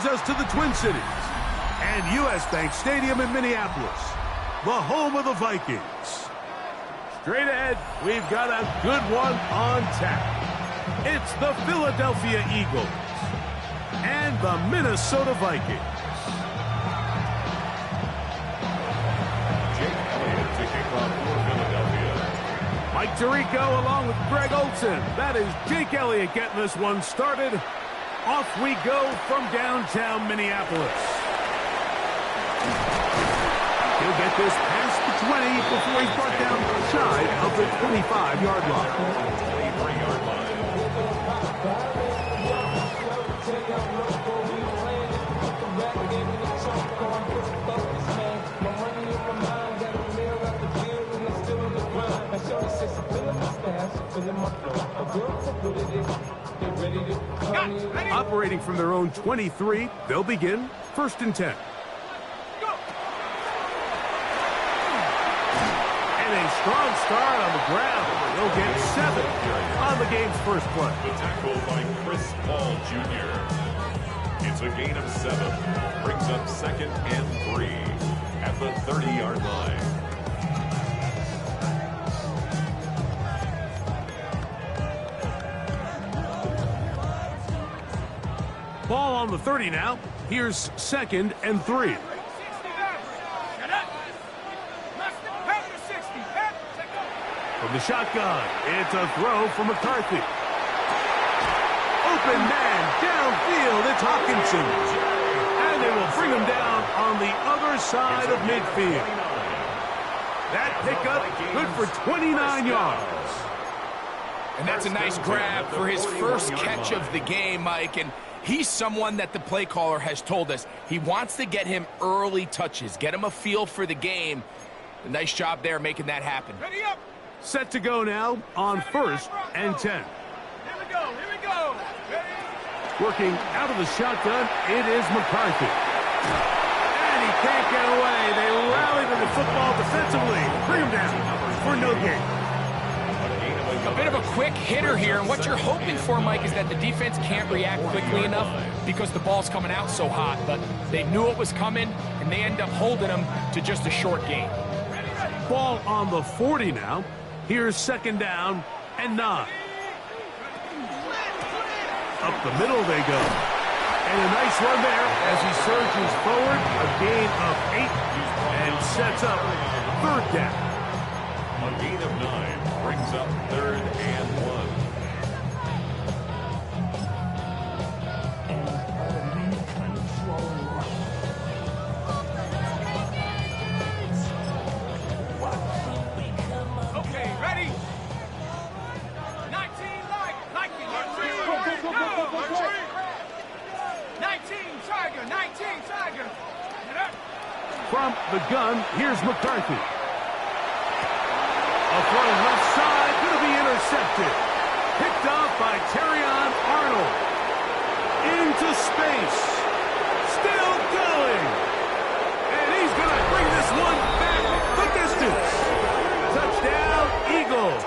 us to the Twin Cities and U.S. Bank Stadium in Minneapolis, the home of the Vikings. Straight ahead, we've got a good one on tap. It's the Philadelphia Eagles and the Minnesota Vikings. Jake Elliott to kick off for Philadelphia. Mike Tirico along with Greg Olsen. That is Jake Elliott getting this one started. Off we go from downtown Minneapolis. He'll get this past the 20 before he's brought down shy of the 25-yard line. 23-yard line. Operating from their own 23, they'll begin 1st and 10. And a strong start on the ground. They'll get 7 on the game's first play. The tackle by Chris Paul Jr. It's a gain of 7. Brings up 2nd and 3 at the 30-yard line. Ball on the 30 now. Here's 2nd and 3. From the shotgun, it's a throw for McCarthy. Open man downfield, it's Hawkinson. And they will bring him down on the other side of midfield. That pickup good for 29 yards. And that's a nice grab for his first catch of the game, Mike. And he's someone that the play caller has told us he wants to get him early touches, get him a feel for the game. A nice job there making that happen. Ready up. Set to go now on 1st and 10. Here we go, here we go. Ready? Working out of the shotgun, it is McCarthy. And he can't get away. They rally to the football defensively. Bring him down for no gain. A bit of a quick hitter here, and what you're hoping for, Mike, is that the defense can't react quickly enough because the ball's coming out so hot, but they knew it was coming, and they end up holding them to just a short gain. Ball on the 40 now. Here's 2nd down and 9. Up the middle they go. And a nice run there as he surges forward. A gain of 8 and sets up 3rd down. A gain of 9 brings up 3rd and 1. Okay, ready? 19 like it. 19 Tiger, 19 Tiger. From the gun, here's McCarthy. A throw left side, going to be intercepted. Picked off by Terrion Arnold. Into space. Still going. And he's going to bring this one back the distance. Touchdown, Eagles.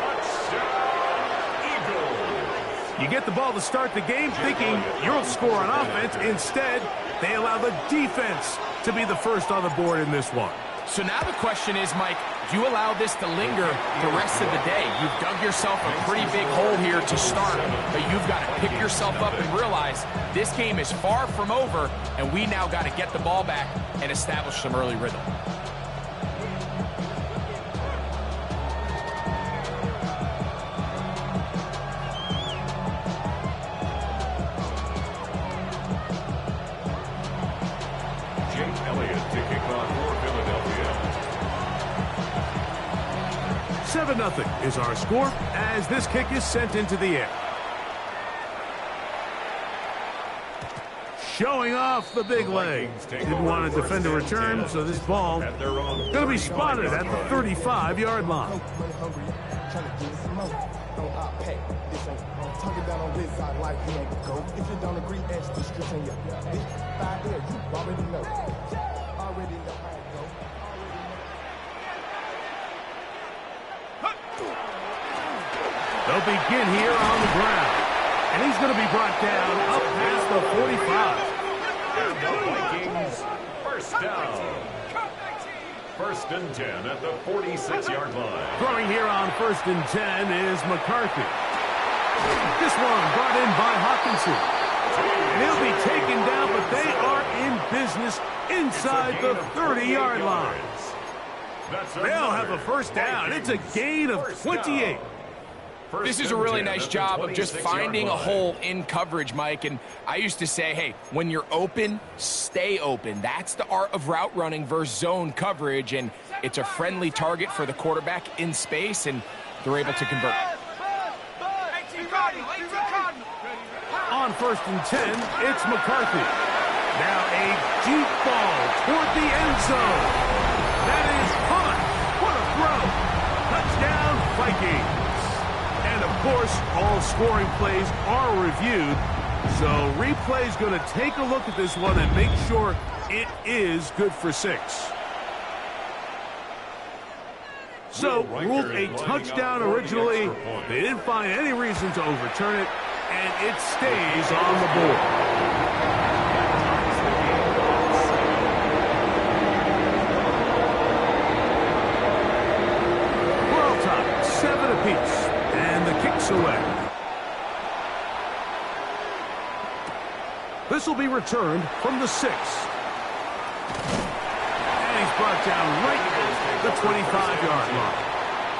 You get the ball to start the game thinking you'll score on offense. Instead, they allow the defense to be the first on the board in this one. So now the question is, Mike, do you allow this to linger the rest of the day? You've dug yourself a pretty big hole here to start, but you've got to pick yourself up and realize this game is far from over, and we now got to get the ball back and establish some early rhythm. Jake Elliott to kick off for Philadelphia. 7-0 is our score as this kick is sent into the air. Showing off the big leg. Didn't want to defend a return, so this ball going to be spotted at the 35-yard line. They'll begin here on the ground. And he's going to be brought down up past the 45. And the Vikings, first down. First and 10 at the 46-yard line. Throwing here on first and 10 is McCarthy. This one brought in by Hawkinson. And he'll be taken down, but they are in business inside the 30-yard line. They'll have a first down. It's a gain of 28. This is a really nice job of just finding a hole in coverage, Mike. And I used to say, hey, when you're open, stay open. That's the art of route running versus zone coverage. And it's a friendly target for the quarterback in space, and they're able to convert. On first and 10, it's McCarthy. Now a deep ball toward the end zone. That is caught. What a throw. Touchdown, Vikings. And, of course, all scoring plays are reviewed. So replay's going to take a look at this one and make sure it is good for 6. So, ruled a touchdown originally. They didn't find any reason to overturn it, and it stays on the board. We're all tied, 7 apiece. And the kick's away. This will be returned from the 6. And he's brought down right at the 25-yard line.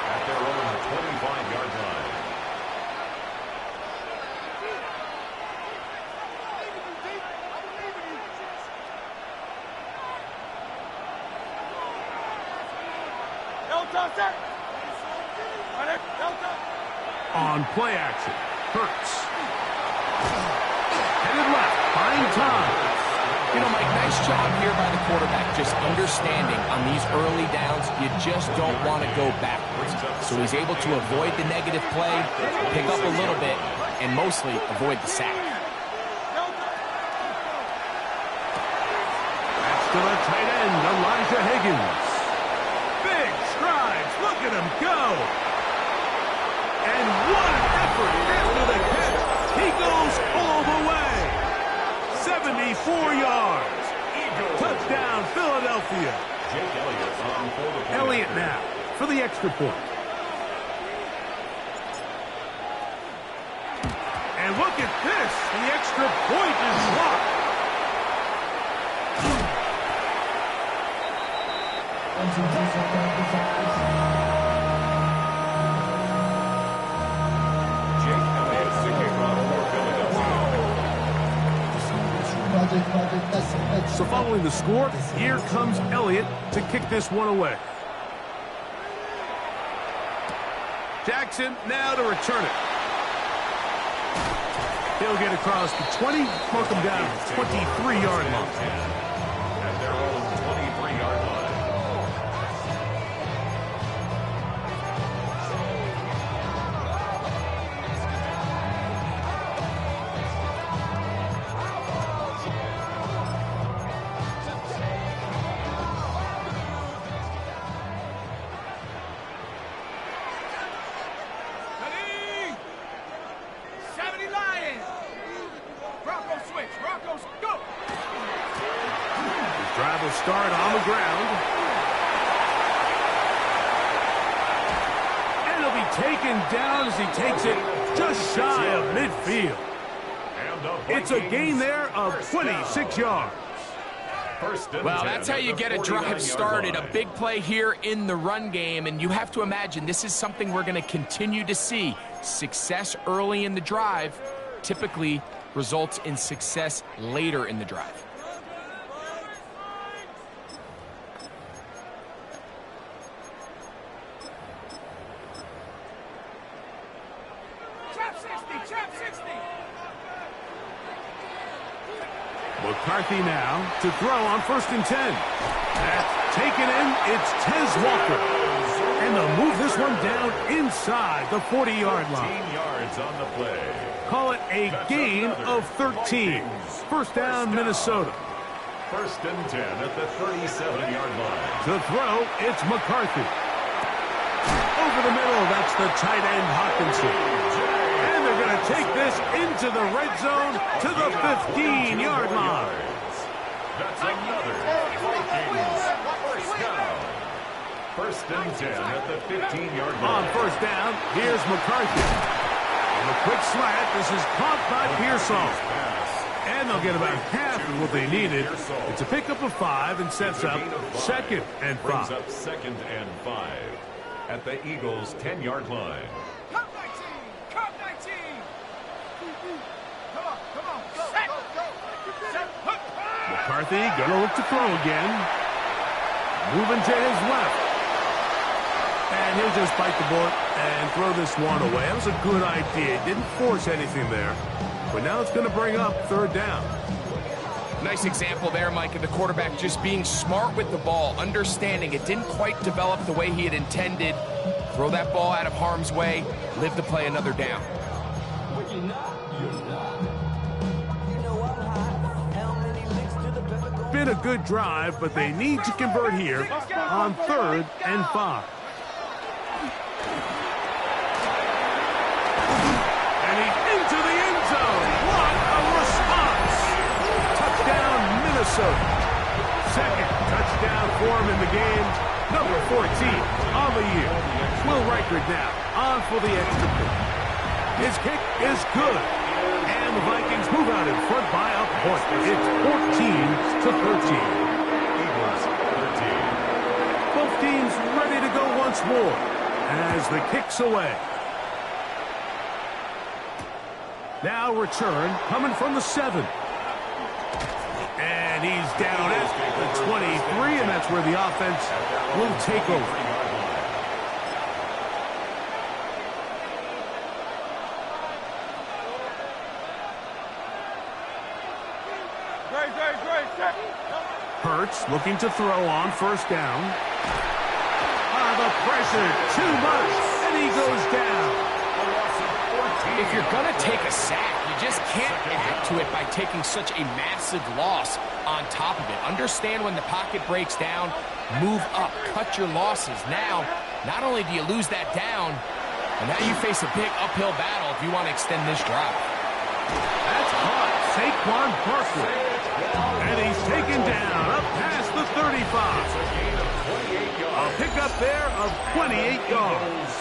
At their own 25-yard line. On play action, Hurts. Headed left, buying time. You know, Mike, nice job here by the quarterback, just understanding on these early downs, you just don't want to go backwards. So he's able to avoid the negative play, pick up a little bit, and mostly avoid the sack. That's to the tight end, Elijah Higgins. Big strides, look at him go. And what an effort after the catch. He goes all the way. 74 yards. Touchdown, Philadelphia. Elliott now for the extra point. And look at this. The extra point is blocked. So following the score, here comes Elliott to kick this one away. Jackson now to return it. He'll get across the 20, mark him down at the 23-yard line. At their own 23-yard line. Drive will start on the ground. And he'll be taken down as he takes it just shy of midfield. It's a gain there of 26 yards. Well, that's how you get a drive started. A big play here in the run game, and you have to imagine this is something we're going to continue to see. Success early in the drive typically results in success later in the drive. McCarthy now to throw on first and 10. That's taken in. It's Tez Walker. And they'll move this one down inside the 40-yard line. 15 yards on the play. Call it a gain of 13. First down, Minnesota. First and 10 at the 37-yard line. To throw, it's McCarthy. Over the middle, that's the tight end Hawkinson. And they're going to take this into the red zone to the 15-yard line. First and 10 at the 15-yard line. On first down, here's McCarthy. On a quick slant, this is caught by Pearsall. And they'll get about half of what they needed. It's a pickup of 5 and sets up second and 5. Brings up second and 5 at the Eagles' 10-yard line. Come 19! Come 19! Come on, come on. Go, set. Go, go. Set. McCarthy gonna look to throw again. Moving to his left. And he'll just bite the bullet and throw this one away. That was a good idea. Didn't force anything there. But now it's going to bring up third down. Nice example there, Mike, of the quarterback just being smart with the ball, understanding it didn't quite develop the way he had intended. Throw that ball out of harm's way, live to play another down. Been a good drive, but they need to convert here on third and 5. And he's into the end zone. What a response! Touchdown, Minnesota. Second touchdown for him in the game. Number 14 on the year. Will Reichard now on for the extra point. His kick is good. And the Vikings move out in front by a point. It's 14-13. Eagles 13. Both teams ready to go once more as the kick's away. Now return coming from the 7. And he's down at the 23, and that's where the offense will take over. Hurts looking to throw on first down. The pressure, too much, and he goes down. If you're going to take a sack, you just can't add to it by taking such a massive loss on top of it. Understand when the pocket breaks down, move up, cut your losses. Now, not only do you lose that down, but now you face a big uphill battle if you want to extend this drive. That's caught. Saquon Barkley. And he's taken down up past the 35. A pickup there of 28 yards.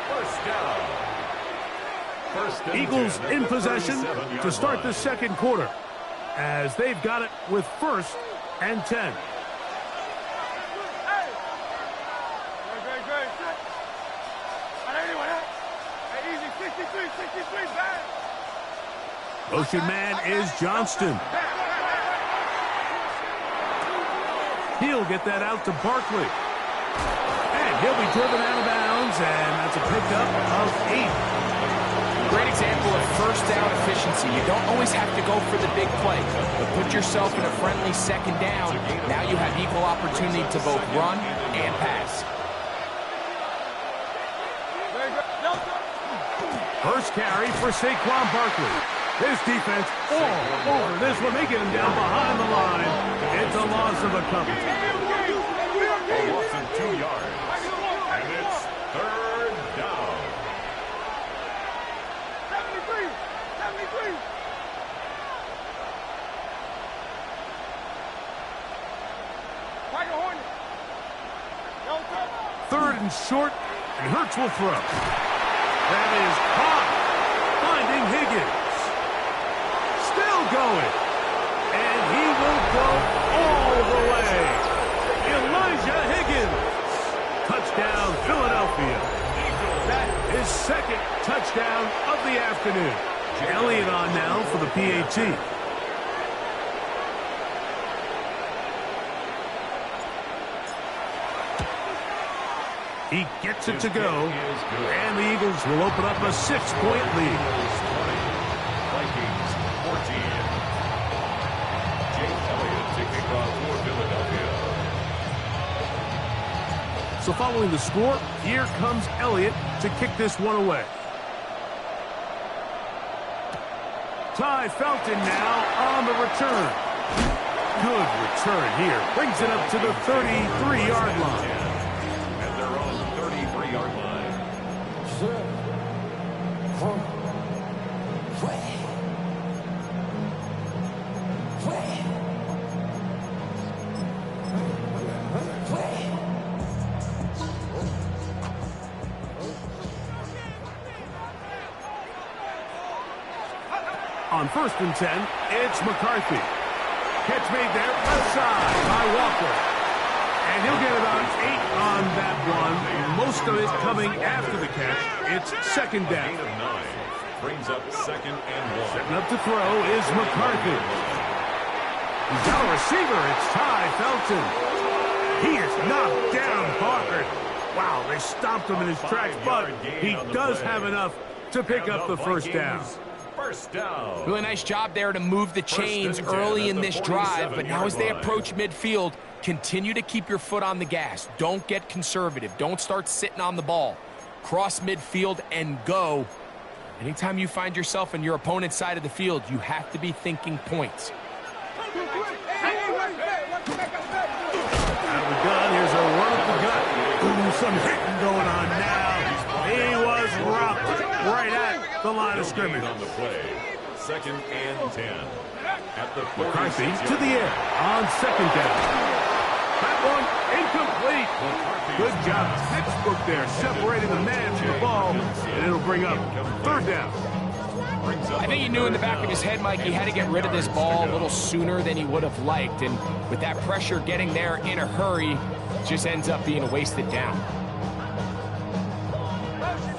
First down. Eagles in possession to start the second quarter as they've got it with first and 10. Motion man is Johnston. He'll get that out to Barkley. And he'll be driven out of bounds, and that's a pickup of 8. Great example of first down efficiency. You don't always have to go for the big play, but put yourself in a friendly second down. Now you have equal opportunity to both run and pass. First carry for Saquon Barkley. This defense all over this one. They get him down behind the line. It's a loss of a couple. A loss of 2 yards. And it's third down. 73! 73! Third and short, and Hurts will throw. That is caught. Finding Higgins. Still going. And he will go all the way. Elijah Higgins. Touchdown, Philadelphia. That is second touchdown of the afternoon. Elliott on now for the PAT. He gets it to go, and the Eagles will open up a 6-point lead. Vikings 14. Jake Elliott to kick off for Philadelphia. So following the score, here comes Elliott to kick this one away. Ty Felton now on the return. Good return here. Brings it up to the 33-yard line. At their own 33-yard line. On 1st and 10, it's McCarthy. Catch made there, left side by Walker. And he'll get about 8 on that one. Most of it coming after the catch. It's 2nd down. Gain of 9 brings up 2nd and 1. Setting up to throw is McCarthy. He's got a receiver. It's Ty Felton. He is knocked down hard. Wow, they stopped him in his tracks, but he does have enough to pick up the first down. First down. Really nice job there to move the chains early in this drive, but now as they approach midfield, continue to keep your foot on the gas. Don't get conservative. Don't start sitting on the ball. Cross midfield and go. Anytime you find yourself on your opponent's side of the field, you have to be thinking points. Out of the gun, here's a run up the gut. Ooh, some hitting going on now. He was rocked right at the line of scrimmage. On the play. 2nd and 10. At the McCarthy to the air on 2nd down. That one incomplete. Good job, textbook there, separating the man from the ball, and it'll bring up 3rd down. I think he knew in the back of his head, Mike, he had to get rid of this ball a little sooner than he would have liked. And with that pressure getting there in a hurry, it just ends up being a wasted down.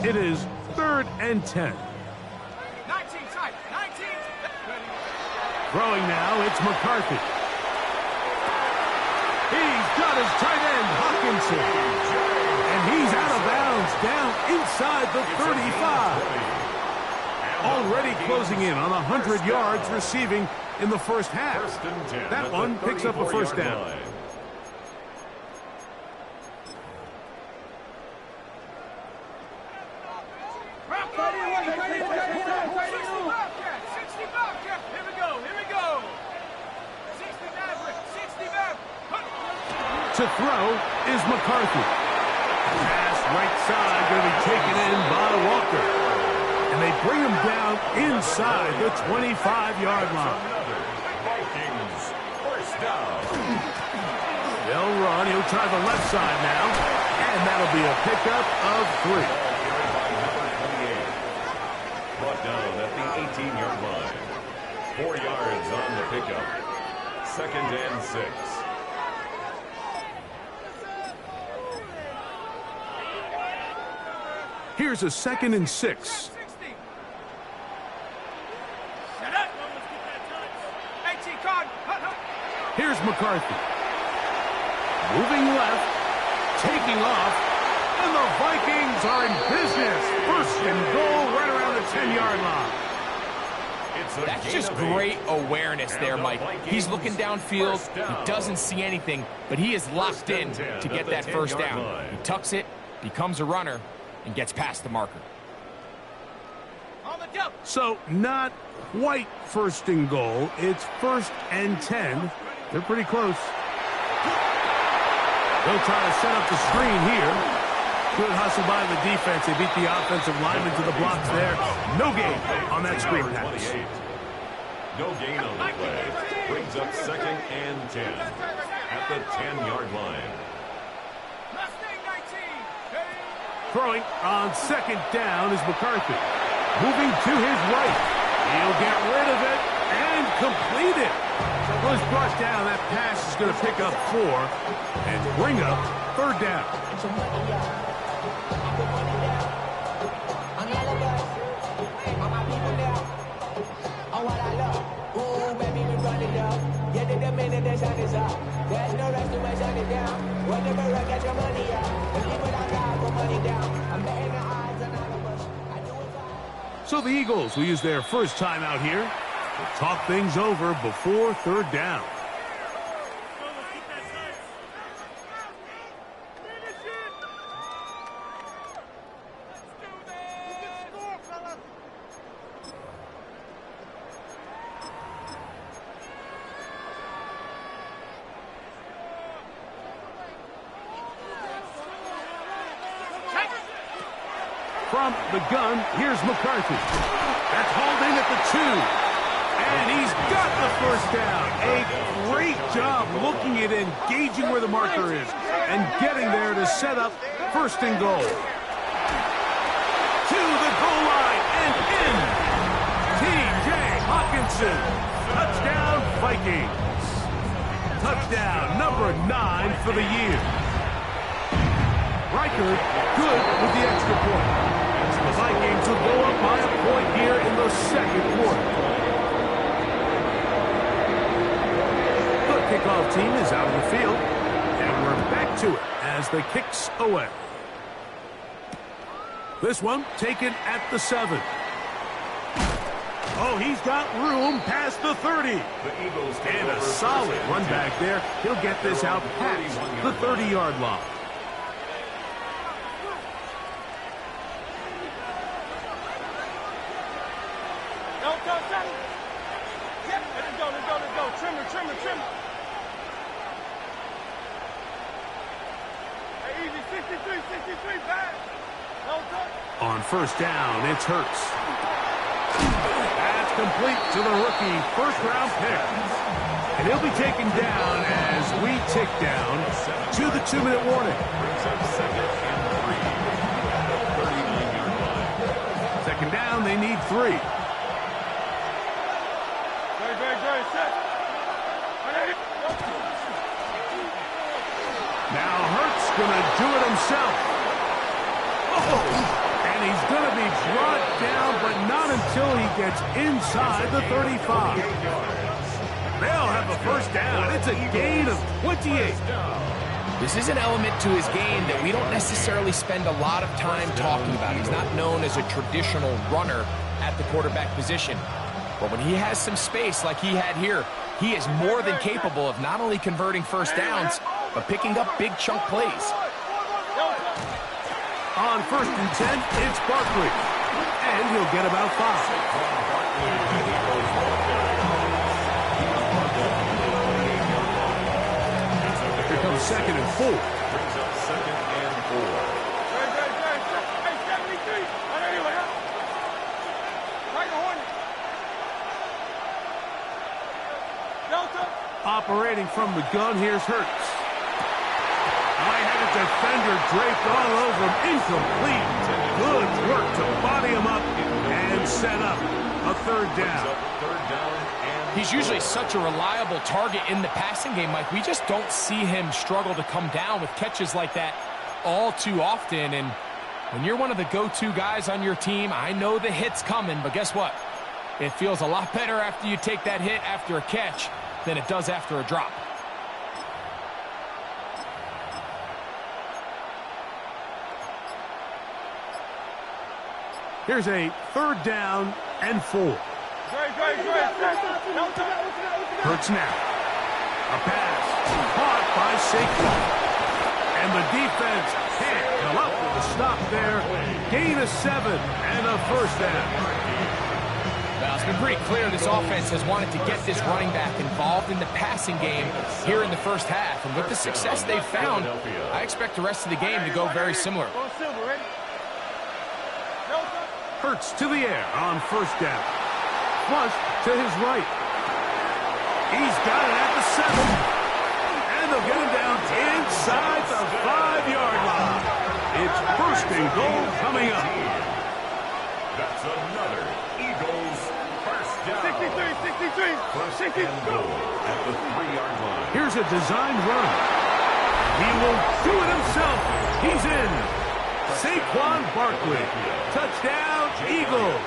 It is 3rd and 10. 19, side, 19. Throwing now, it's McCarthy. He's got his tight end, Hawkinson. And he's out of bounds, down inside the 35. Already closing in on 100 yards receiving in the first half. That one picks up a first down. To throw is McCarthy. Pass right side going to be taken in by Walker. And they bring him down inside the 25-yard line. Vikings, first down. They'll run. He'll try the left side now. And that'll be a pickup of 3. Brought down at the 18-yard line. 4 yards on the pickup. 2nd and 6. Here's a 2nd and 6. Here's McCarthy. Moving left, taking off, and the Vikings are in business. 1st and goal right around the 10-yard line. That's just great awareness there, Mike. He's looking downfield. He doesn't see anything, but he is locked in to get that first down. He tucks it, becomes a runner, and gets past the marker. So not quite 1st and goal. It's 1st and 10. They're pretty close. They'll try to set up the screen here. Good hustle by the defense. They beat the offensive lineman to the blocks there. No gain on that screen pass. No gain on the play. Brings up 2nd and 10 at the 10-yard line. Throwing on 2nd down is McCarthy. Moving to his right. He'll get rid of it and complete it. Well, it's brought down. That pass is going to pick up 4 and bring up 3rd down. So the Eagles will use their first time out here to talk things over before 3rd down. From the gun, here's McCarthy. That's holding at the 2. And he's got the first down. A great job looking at engaging where the marker is and getting there to set up 1st and goal. To the goal line and in. T.J. Hawkinson Jackson. Touchdown, Vikings. Touchdown number 9 for the year. Riker good with the extra point. The Vikings will go up by a point here in the second quarter. The kickoff team is out of the field, and we're back to it as the kicks away. This one taken at the 7. Oh, he's got room past the 30. And a solid run back there. He'll get this out past the 30-yard line. On first down, it's Hurts. That's complete to the rookie first-round pick. And he'll be taken down as we tick down to the 2-minute warning. Second down, they need 3. Now Hurts gonna do it himself. Oh, and he's gonna be brought down, but not until he gets inside the 35. They'll have a first down. It's a gain of 28. This is an element to his game that we don't necessarily spend a lot of time talking about. He's not known as a traditional runner at the quarterback position. But when he has some space like he had here, he is more than capable of not only converting first downs, but picking up big chunk plays. On first and 10, it's Barkley. And he'll get about 5. Here comes second and 4. Brings up second and 4. Operating from the gun, here's Hurts. I had a defender draped all over him. Incomplete. Good work to body him up and set up a third down. He's usually such a reliable target in the passing game, Mike. We just don't see him struggle to come down with catches like that all too often. And when you're one of the go-to guys on your team, I know the hit's coming, but guess what? It feels a lot better after you take that hit after a catch than it does after a drop. Here's a third down and 4. Hurts now. A pass. Caught by Saquon. And the defense can't come up with a stop there. Gain of 7 and a first down. Well, it's been pretty clear this offense has wanted to get this running back involved in the passing game here in the first half. And with the success they've found, I expect the rest of the game to go very similar. Hurts to the air on first down. Flush to his right. He's got it at the 7. And they'll get him down inside the 5-yard line. It's first and goal coming up. That's another Eagles first down. 63. First and goal at the 3-yard line. Here's a designed run. He will do it himself. He's in. Saquon Barkley. Touchdown, Eagles.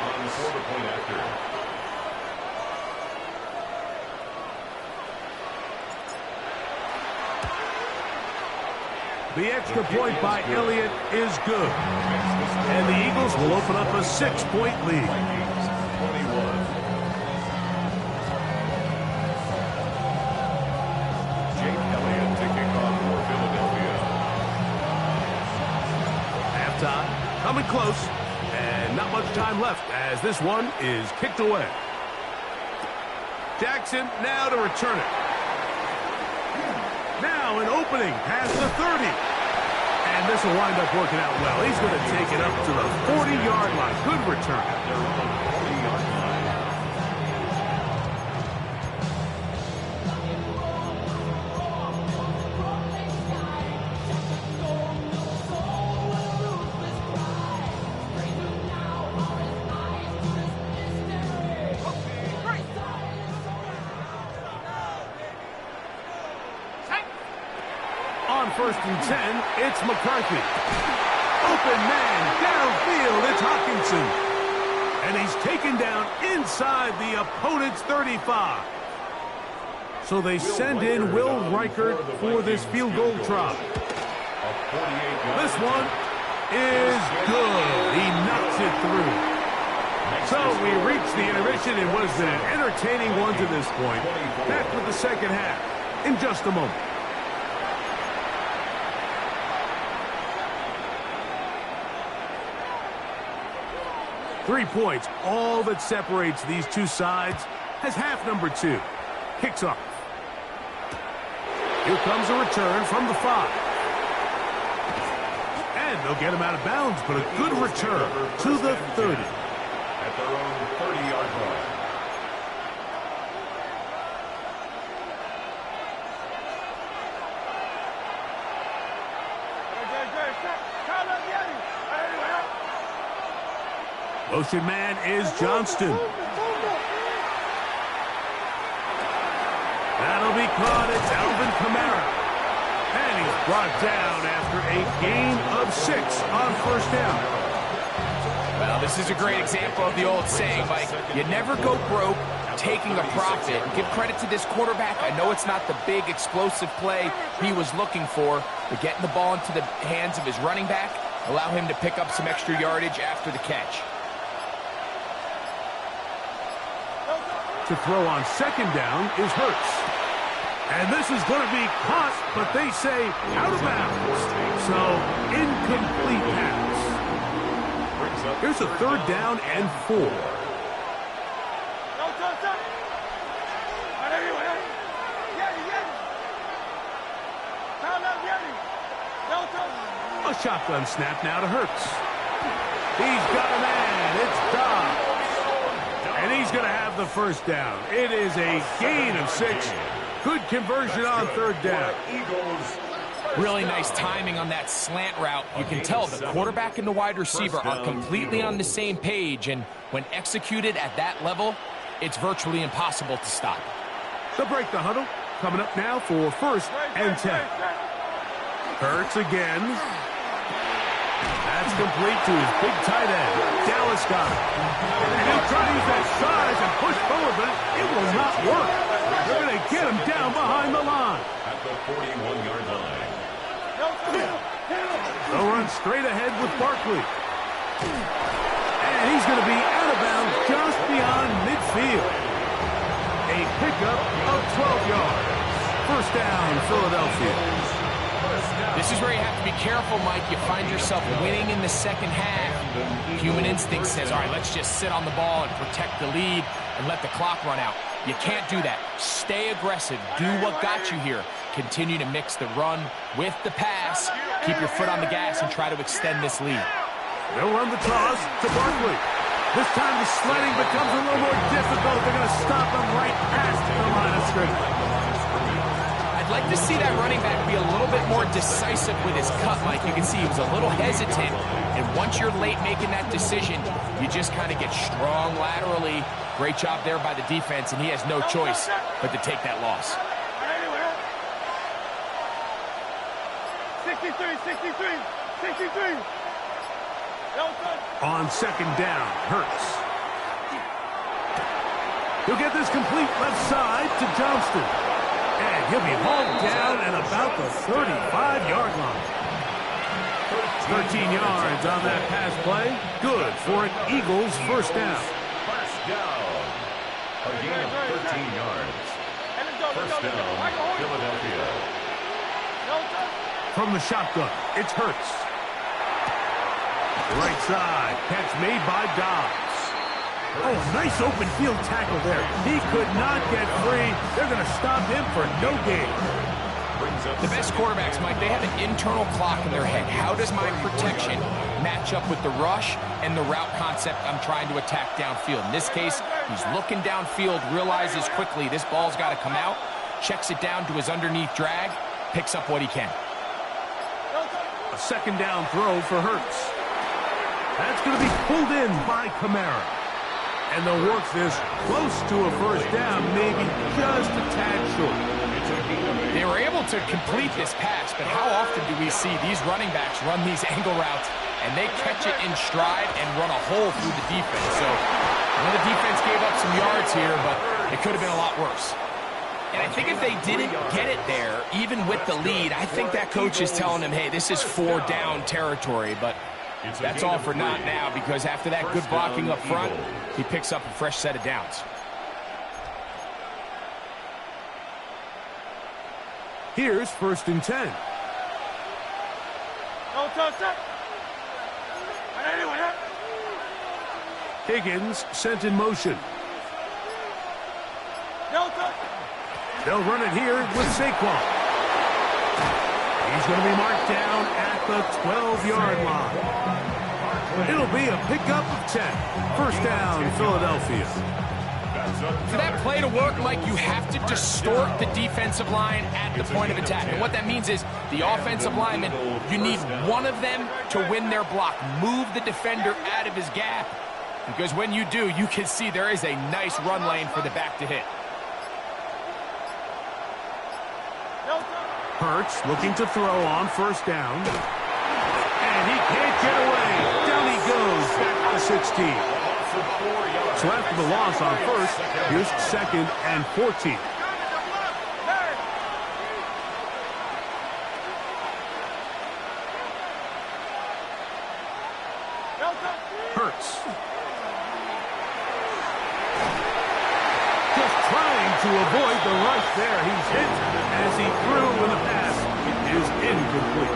The extra point by Elliott is good. And the Eagles will open up a 6-point lead. Jake Elliott taking off for Philadelphia. Halftime coming close. And not much time left as this one is kicked away. Jackson now to return it. Now an opening past the 30. And this will wind up working out well. He's going to take it up to the 40-yard line. Good return. On 1st and 10, it's McCarthy. Open man downfield, it's Hawkinson. And he's taken down inside the opponent's 35. So they send in Will Reichert for this field goal try. This one is good. He knocks it through. So we reach the intermission. It was an entertaining one to this point. Back with the second half in just a moment. Three points, all that separates these two sides, has half number 2. Kicks off. Here comes a return from the 5. And they'll get him out of bounds, but a good return to the 30. At their own 30-yard line. Motion man is Johnston. That'll be caught. It's Alvin Kamara. And he's brought down after a gain of 6 on 1st down. Well, this is a great example of the old saying, Mike. You never go broke taking a profit. Give credit to this quarterback. I know it's not the big explosive play he was looking for, but getting the ball into the hands of his running back, allow him to pick up some extra yardage after the catch. To throw on 2nd down is Hurts. And this is going to be caught, but they say out of bounds. So, incomplete pass. Here's a 3rd down and 4. A shotgun snap now to Hurts. He's got a man. It's Dobbs. And he's going to have the 1st down. It is a gain of 6. Good conversion on 3rd down. Really nice timing on that slant route. You can tell the quarterback and the wide receiver are completely on the same page, and when executed at that level, it's virtually impossible to stop. They'll break the huddle. Coming up now for 1st and 10. Hurts again. That's complete to his big tight end. Dallas got it. And he'll try to use that size and push forward, but it will not work. They're going to get him down behind the line. At the 41-yard line. They'll run straight ahead with Barkley. And he's going to be out of bounds just beyond midfield. A pickup of 12 yards. 1st down, Philadelphia. This is where you have to be careful, Mike. You find yourself winning in the second half. Human instinct says, all right, let's just sit on the ball and protect the lead and let the clock run out. You can't do that. Stay aggressive. Do what got you here. Continue to mix the run with the pass. Keep your foot on the gas and try to extend this lead. They'll run the toss to Barkley. This time the sledding becomes a little more difficult. They're going to stop him right past the line of scrimmage. I'd like to see that running back be a little bit more decisive with his cut, Mike. You can see he was a little hesitant, and once you're late making that decision, you just kind of get strong laterally. Great job there by the defense, and he has no choice but to take that loss. 63. On 2nd down, Hurts. He'll get this complete left side to Johnston. And he'll be hauled down at about the 35-yard line. 13 yards on that pass play. Good for an Eagles 1st down. 1st down. A gain of 13 yards. 1st down, Philadelphia. From the shotgun, it's Hurts. Right side, catch made by Dobbs. Oh, nice open field tackle there. He could not get free. They're going to stop him for no gain. The best quarterbacks, Mike, they have an internal clock in their head. How does my protection match up with the rush and the route concept I'm trying to attack downfield? In this case, he's looking downfield, realizes quickly this ball's got to come out, checks it down to his underneath drag, picks up what he can. A 2nd down throw for Hurts. That's going to be pulled in by Kamara. And they'll work this close to a 1st down, maybe just a tad short. They were able to complete this pass, but how often do we see these running backs run these angle routes and they catch it in stride and run a hole through the defense? So I know the defense gave up some yards here, but it could have been a lot worse. And I think if they didn't get it there, even with the lead, I think that coach is telling them, hey, this is 4-down territory. But that's all for naught now, because after that good blocking up front, he picks up a fresh set of downs. Here's 1st and 10. No touch up. Higgins sent in motion. No touch. They'll run it here with Saquon. He's going to be marked down at the 12-yard line. It'll be a pickup of 10. 1st down, Philadelphia. For that play to work, Mike, you have to distort the defensive line at the point of attack. And what that means is the offensive lineman, you need one of them to win their block. Move the defender out of his gap. Because when you do, you can see there is a nice run lane for the back to hit. Hurts looking to throw on 1st down. And he can't get away. Down he goes back to 16. So after the loss on 1st, here's 2nd and 14. Hurts. Just trying to avoid the rush there. He's hit as he threw when the pass is incomplete.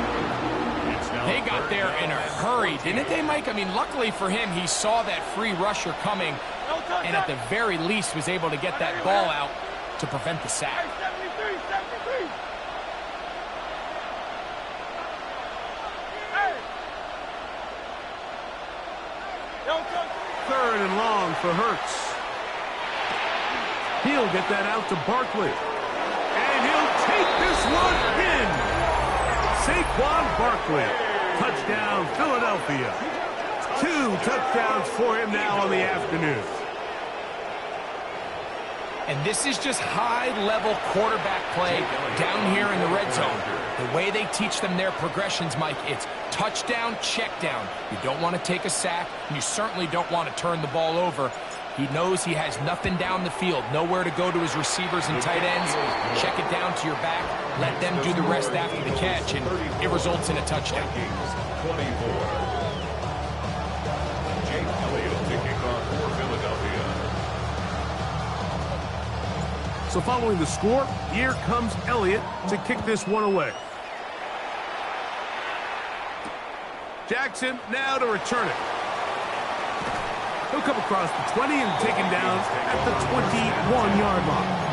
They got there in a hurry, didn't they, Mike? I mean, luckily for him, he saw that free rusher coming and at the very least was able to get that ball out to prevent the sack. 73. Third and long for Hurts. He'll get that out to Barkley. And he'll take this one in. Saquon Barkley. Touchdown, Philadelphia. 2 touchdowns for him now on the afternoon. And this is just high-level quarterback play down here in the red zone. The way they teach them their progressions, Mike, it's touchdown, check down. You don't want to take a sack, and you certainly don't want to turn the ball over. He knows he has nothing down the field, nowhere to go to his receivers and tight ends. Check it down to your back, let them do the rest after the catch, and it results in a touchdown. 24. Jake Elliott to kick off for Philadelphia. So following the score, here comes Elliott to kick this one away. Jackson now to return it. He'll come across the 20 and taken down at the 21-yard line.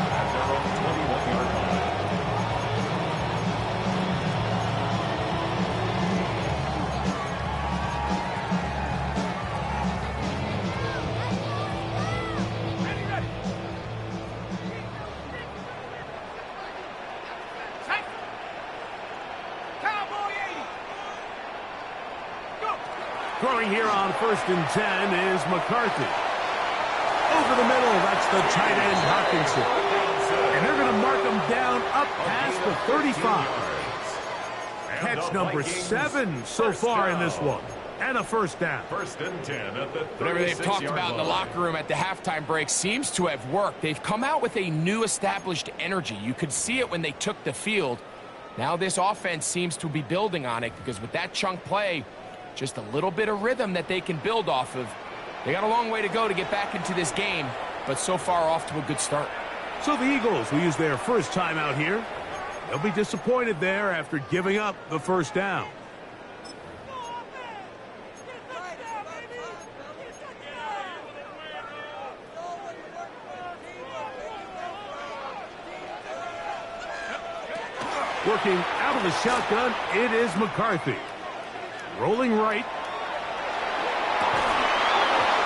Throwing here on 1st and 10 is McCarthy. Over the middle, that's the tight end Hawkinson. And they're going to mark him down up past the 35. Catch number 7 so far in this one. And a 1st down. 1st and 10 at the 36-yard line. Whatever they've talked about in the locker room at the halftime break seems to have worked. They've come out with a new established energy. You could see it when they took the field. Now this offense seems to be building on it, because with that chunk play, just a little bit of rhythm that they can build off of. They got a long way to go to get back into this game, but so far off to a good start. So the Eagles will use their first time out here. They'll be disappointed there after giving up the 1st down. Working out of the shotgun, it is McCarthy. Rolling right.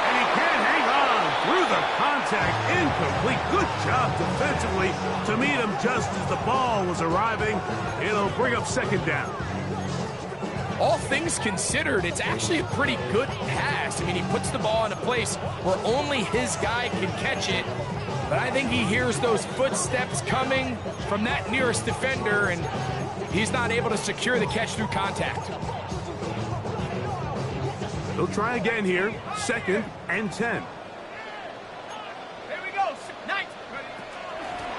And he can't hang on through the contact. Incomplete. Good job defensively to meet him just as the ball was arriving. It'll bring up 2nd down. All things considered, it's actually a pretty good pass. I mean, he puts the ball in a place where only his guy can catch it. But I think he hears those footsteps coming from that nearest defender, and he's not able to secure the catch through contact. They'll try again here. 2nd and 10. Here we go. Nice.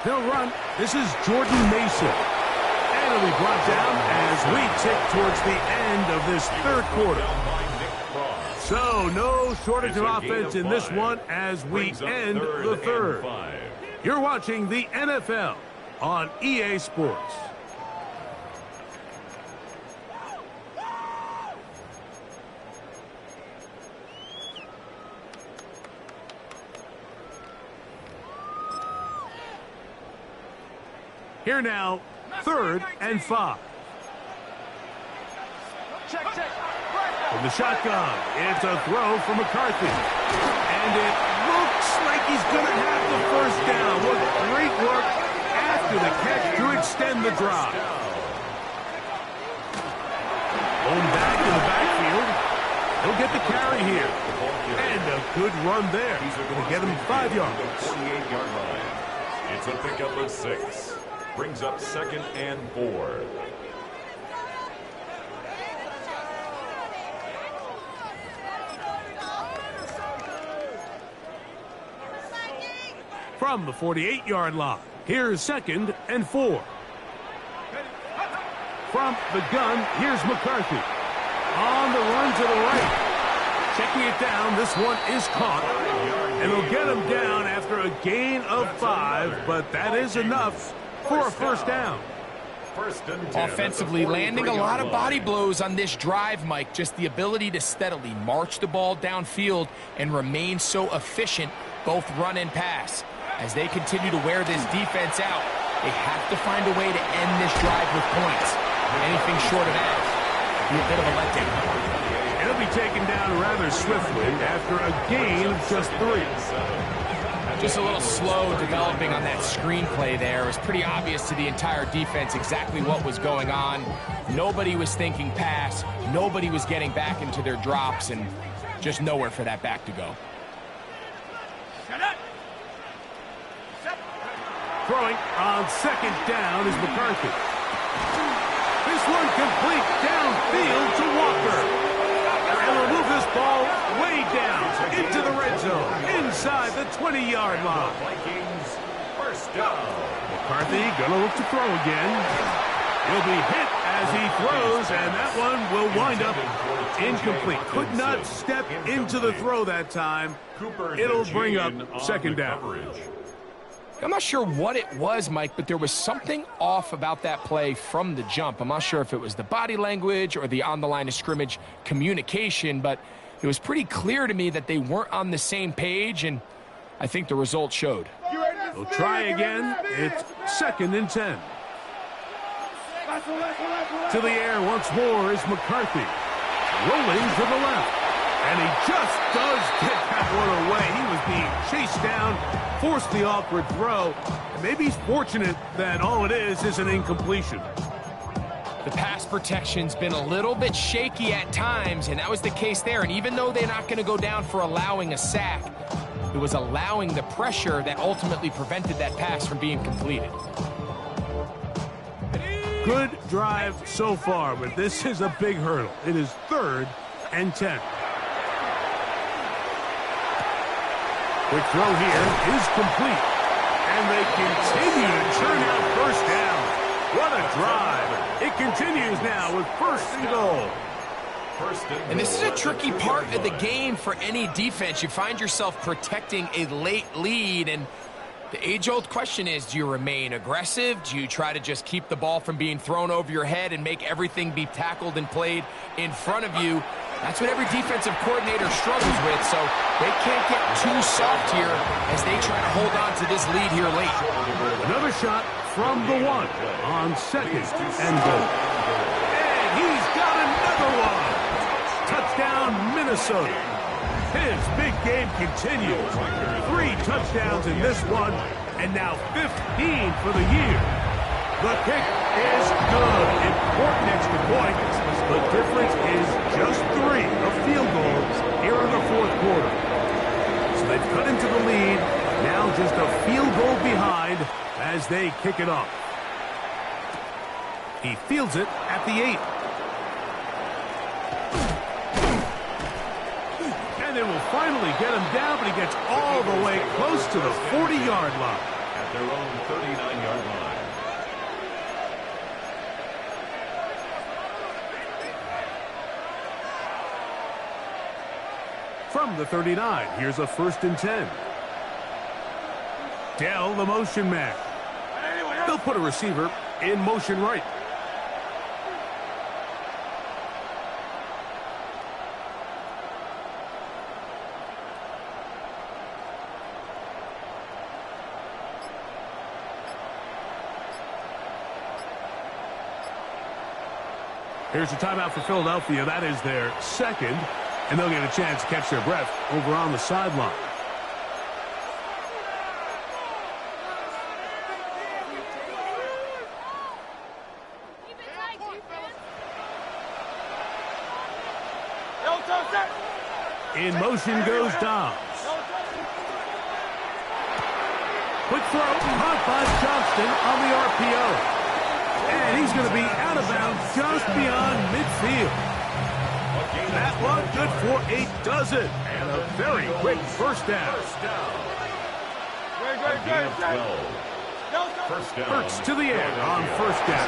They'll run. This is Jordan Mason. And it'll be brought down as we tick towards the end of this 3rd quarter. So no shortage of offense in this one as we end the 3rd. You're watching the NFL on EA Sports. Here now, 3rd and 5. Check. From the shotgun, it's a throw for McCarthy. And it looks like he's going to have the 1st down. What great work after the catch to extend the drive. Going back in the backfield. He'll get the carry here. And a good run there. He's going to get him 5 yards. 48-yard line. It's a pickup of 6. Brings up 2nd and 4. From the 48-yard line, here's 2nd and 4. From the gun, here's McCarthy. On the run to the right. Checking it down, this one is caught. And they'll get him down after a gain of 5, but that is enough for a 1st down. Offensively, landing a lot of body blows on this drive, Mike. Just the ability to steadily march the ball downfield and remain so efficient, both run and pass. As they continue to wear this defense out, they have to find a way to end this drive with points. Anything short of that would be a bit of a letdown. It'll be taken down rather swiftly after a gain of just 3. Just a little slow developing on that screenplay there. It was pretty obvious to the entire defense exactly what was going on. Nobody was thinking pass. Nobody was getting back into their drops, and just nowhere for that back to go. Throwing on 2nd down is McCarthy. This one complete downfield to Walker. And will move this ball way down into the red zone, inside the 20-yard line. Vikings, 1st down. McCarthy gonna look to throw again. He'll be hit as he throws, and that one will wind up incomplete. Could not step into the throw that time. It'll bring up 2nd down. I'm not sure what it was, Mike, but there was something off about that play from the jump. I'm not sure if it was the body language or the on-the-line of scrimmage communication, but it was pretty clear to me that they weren't on the same page, and I think the result showed. They'll try again. It's 2nd and 10. To the air once more is McCarthy. Rolling to the left. And he just does get that one away. He was being chased down, forced the awkward throw. And maybe he's fortunate that all it is an incompletion. The pass protection's been a little bit shaky at times, and that was the case there. And even though they're not going to go down for allowing a sack, it was allowing the pressure that ultimately prevented that pass from being completed. Good drive so far, but this is a big hurdle. It is 3rd and 10. Quick throw here is complete. And they continue to churn out 1st down. What a drive. It continues now with 1st and goal. And this is a tricky part of the game for any defense. You find yourself protecting a late lead, and the age-old question is, do you remain aggressive? Do you try to just keep the ball from being thrown over your head and make everything be tackled and played in front of you? That's what every defensive coordinator struggles with, so they can't get too soft here as they try to hold on to this lead here late. Another shot from the 1 on 2nd and goal. And he's got another one. Touchdown, Minnesota. His big game continues. 3 touchdowns in this one, and now 15 for the year. The kick is good. Important extra point. The difference is just 3 of field goals here in the 4th quarter. So they've cut into the lead Now just a field goal behind as they kick it off. He fields it at the 8. And they will finally get him down, but he gets all the way close to the 40-yard line. At their own 39-yard line. From the 39, here's a 1st and 10. Dell, the motion man. They'll put a receiver in motion right. Here's a timeout for Philadelphia. That is their 2nd, and they'll get a chance to catch their breath over on the sideline. In motion goes Dobbs. Quick throw, caught by Johnston on the RPO. And he's going to be out of bounds just beyond midfield. That one good for a dozen. And a very quick first down. Hurts to the air on first down.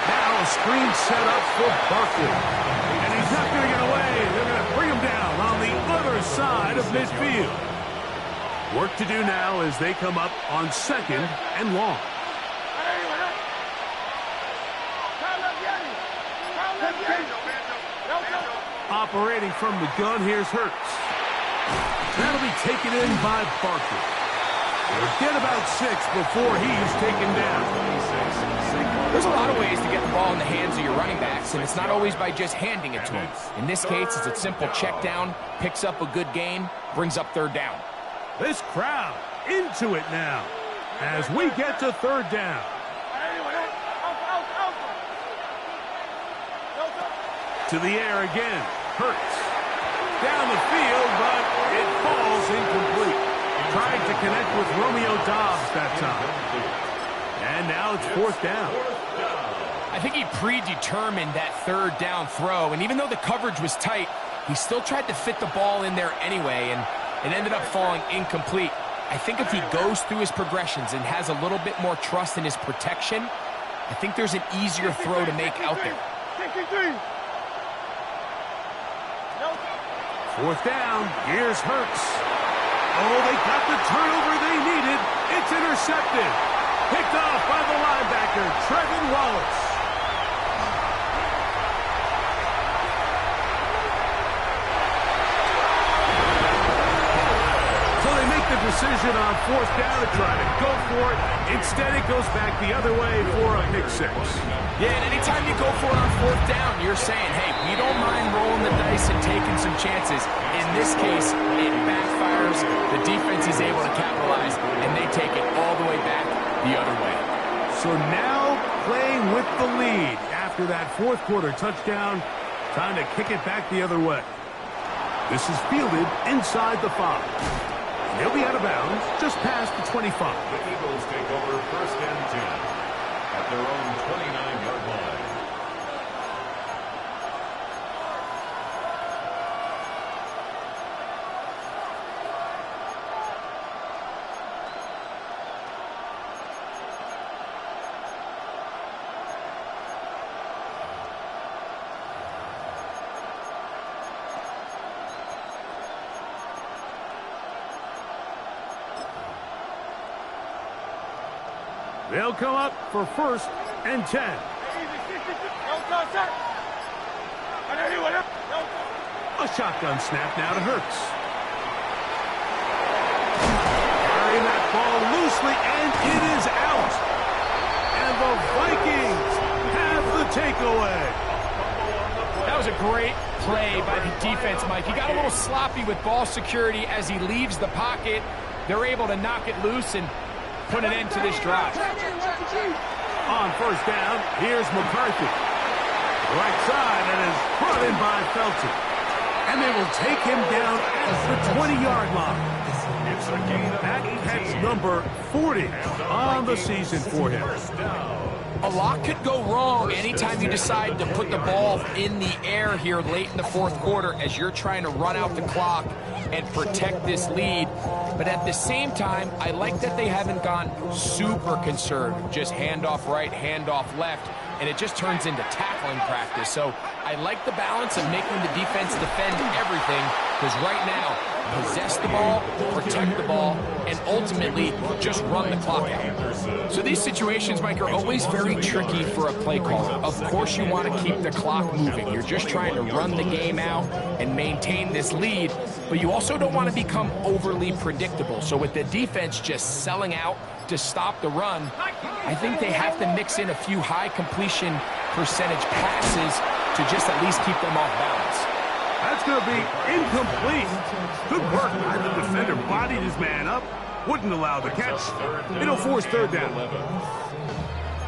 Now a screen set up for Barkley. And he's not going to get away. They're going to bring him down on the other side of midfield. Work to do now as they come up on 2nd and long. Operating from the gun, here's Hurts. That'll be taken in by Barkley. We'll get about 6 before he's taken down. There's a lot of ways to get the ball in the hands of your running backs, and it's not always by just handing it to them. In this case, it's a simple check down, picks up a good gain, brings up 3rd down. This crowd into it now as we get to 3rd down. To the air again. Hurts. Down the field, but it falls incomplete. Tried to connect with Romeo Dobbs that time. And now it's 4th down. I think he predetermined that 3rd down throw, and even though the coverage was tight, he still tried to fit the ball in there anyway, and it ended up falling incomplete. I think if he goes through his progressions and has a little bit more trust in his protection, I think there's an easier throw to make out there. 4th down. Here's Hurts. Oh, they got the turnover they needed. It's intercepted. Picked off by the linebacker, Trevin Wallace. So they make the decision on 4th down to try to go for it. Instead, it goes back the other way for a pick 6. Yeah, and anytime you go for it on 4th down, you're saying, hey, we don't mind rolling the dice and taking some chances. In this case, it backfires. The defense is able to capitalize, and they take it all the way back the other way. So now playing with the lead after that 4th quarter touchdown, trying to kick it back the other way. This is fielded inside the 5. He'll be out of bounds just past the 25. The Eagles take over 1st and 10 at their own 29-yard line. They'll come up for 1st and 10. A shotgun snap now to Hurts. Carrying that ball loosely, and it is out. And the Vikings have the takeaway. That was a great play by the defense, Mike. He got a little sloppy with ball security as he leaves the pocket. They're able to knock it loose and put an end to this drive. On 1st down, here's McCarthy. Right side, and is brought in by Felton. And they will take him down at the 20-yard line. It's That catch number 40 on the season for him. A lot could go wrong anytime you decide to put the ball in the air here late in the fourth quarter as you're trying to run out the clock and protect this lead. But at the same time, I like that they haven't gone super conservative, just handoff right, handoff left, and it just turns into tackling practice. So I like the balance of making the defense defend everything, because right now, possess the ball, protect the ball, and ultimately just run the clock out. So these situations, Mike, are always very tricky for a play caller. Of course you want to keep the clock moving. You're just trying to run the game out and maintain this lead, but you also don't want to become overly predictable. So with the defense just selling out to stop the run, I think they have to mix in a few high completion percentage passes to just at least keep them off balance. That's going to be incomplete. Good work by the defender. Bodied his man up. Wouldn't allow the catch. It'll force third down.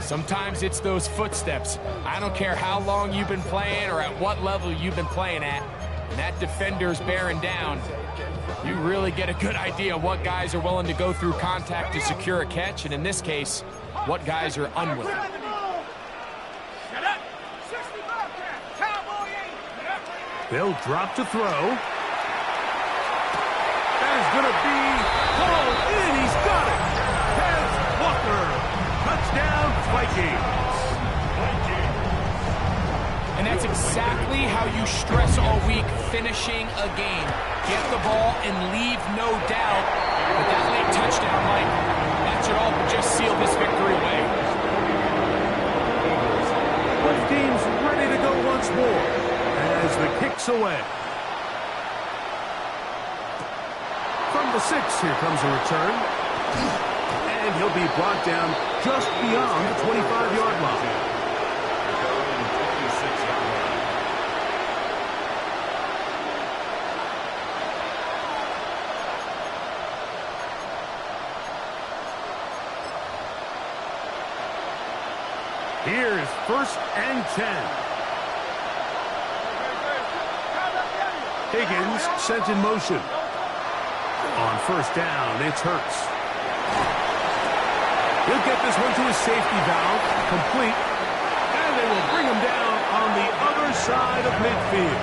Sometimes it's those footsteps. I don't care how long you've been playing or at what level you've been playing at. And that defender's bearing down. You really get a good idea what guys are willing to go through contact to secure a catch. And in this case, what guys are unwilling. They'll drop to throw. That is going to be called in. He's got it. Heads Walker. Touchdown, Vikings. And that's exactly how you stress all week finishing a game. Get the ball and leave no doubt. But that late touchdown, Mike, that should all just seal this victory away. Both teams ready to go once more as the kick's away. From the 6, here comes a return. And he'll be brought down just beyond the 25-yard line. Here's 1st and 10. Higgins sent in motion. On 1st down, it's Hurts. He'll get this one to his safety valve, complete, and they will bring him down on the other side of midfield.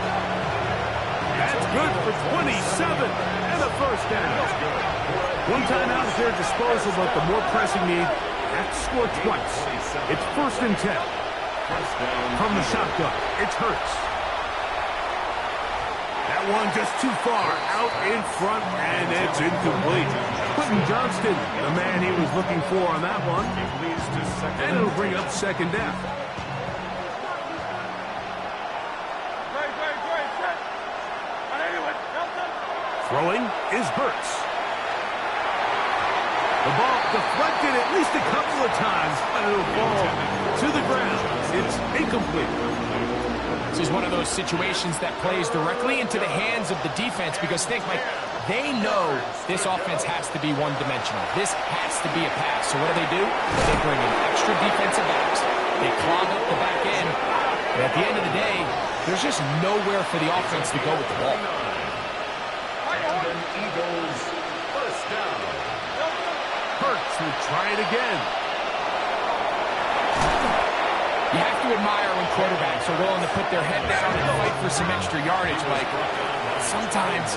That's good for 27 and a 1st down. One timeout at their disposal, but the more pressing need, have to score twice. It's 1st and 10. From the shotgun, it's Hurts. That one just too far out in front, and it's incomplete. Quentin Johnston, the man he was looking for on that one. And it'll bring up 2nd down. Throwing is Hurts. The ball deflected at least a couple of times, but it'll fall to the ground. It's incomplete. This is one of those situations that plays directly into the hands of the defense, because think, Mike, they know this offense has to be one-dimensional. This has to be a pass. So what do? They bring in extra defensive backs. They clog up the back end. And at the end of the day, there's just nowhere for the offense to go with the ball. And Eagles first down. Hurts will try it again. You have to admire when quarterbacks are willing to put their head down and fight for some extra yardage, Mike. Sometimes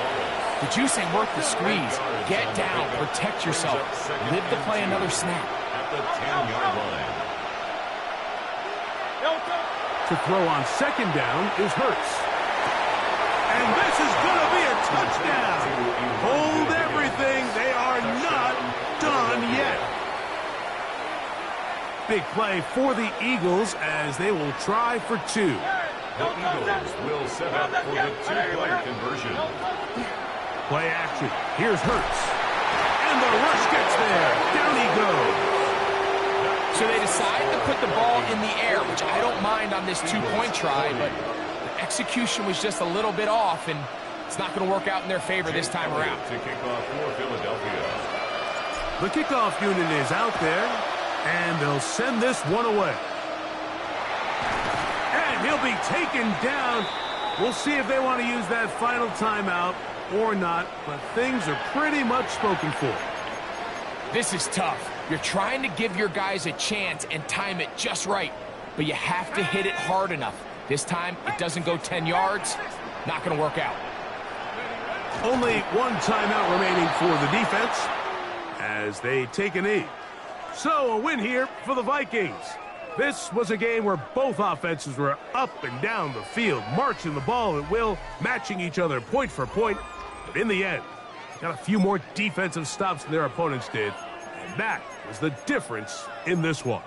the juice ain't worth the squeeze. Get down, protect yourself, live to play another snap. At the 10-yard line. To throw on 2nd down is Hurts. And this is going to be a touchdown. Hold everything. They are not done yet. Big play for the Eagles as they will try for 2. The Eagles will set up for the 2-point conversion. Play action. Here's Hurts. And the rush gets there. Down he goes. So they decide to put the ball in the air, which I don't mind on this 2-point try, but the execution was just a little bit off, and it's not going to work out in their favor this time around. To kick off for Philadelphia. The kickoff unit is out there, and they'll send this one away. And he'll be taken down. We'll see if they want to use that final timeout or not, but things are pretty much spoken for. This is tough. You're trying to give your guys a chance and time it just right, but you have to hit it hard enough. This time, it doesn't go 10 yards. Not going to work out. Only one timeout remaining for the defense as they take a knee. So a win here for the Vikings. This was a game where both offenses were up and down the field, marching the ball at will, matching each other point for point. But in the end, got a few more defensive stops than their opponents did. And that was the difference in this one.